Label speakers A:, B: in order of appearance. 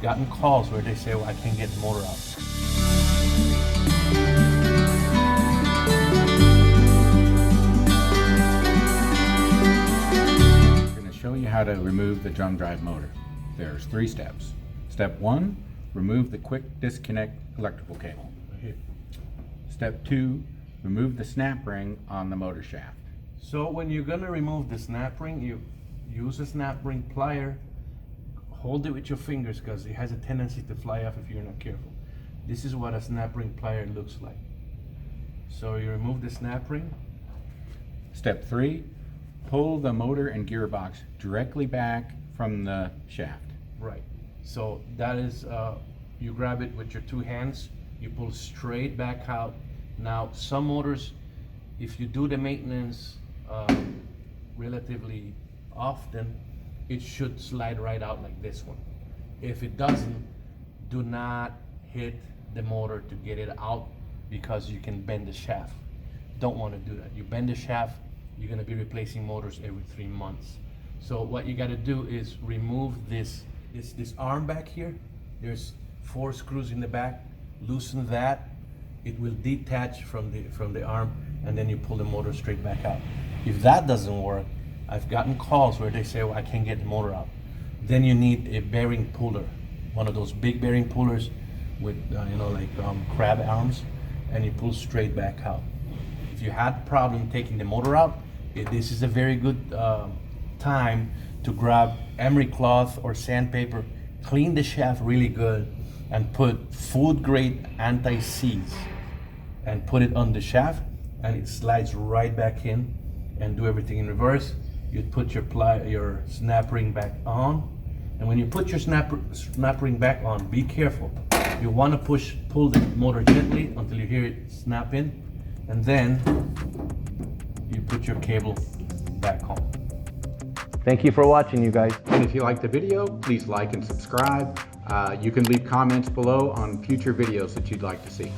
A: gotten calls where they say, well, I can't get the motor out.
B: I'm going to show you how to remove the drum drive motor. There's 3 steps. Step 1, remove the quick disconnect electrical cable.
A: Here.
B: Step 2, remove the snap ring on the motor shaft.
A: So when you're gonna remove the snap ring, you use a snap ring plier, hold it with your fingers because it has a tendency to fly off if you're not careful. This is what a snap ring plier looks like. So you remove the snap ring.
B: Step 3, pull the motor and gearbox directly back from the shaft.
A: Right. So that is, you grab it with your 2 hands, you pull straight back out. Now, some motors, if you do the maintenance relatively often, it should slide right out like this one. If it doesn't, do not hit the motor to get it out because you can bend the shaft. Don't want to do that. You bend the shaft, you're going to be replacing motors every 3 months. So what you got to do is remove this arm back here. There's 4 screws in the back. Loosen that. It will detach from the arm, and then you pull the motor straight back out. If that doesn't work, I've gotten calls where they say, well, I can't get the motor out. Then you need a bearing puller, one of those big bearing pullers with crab arms, and you pull straight back out. If you had a problem taking the motor out, this is a very good time to grab emery cloth or sandpaper, clean the shaft really good, and put food grade anti-seize and put it on the shaft, and it slides right back in. And do everything in reverse. You'd put your snap ring back on, and when you put your snap ring back on, be careful. You want to pull the motor gently until you hear it snap in, and then you put your cable back on. Thank you for watching, you guys.
B: And if you liked the video, please like and subscribe. You can leave comments below on future videos that you'd like to see.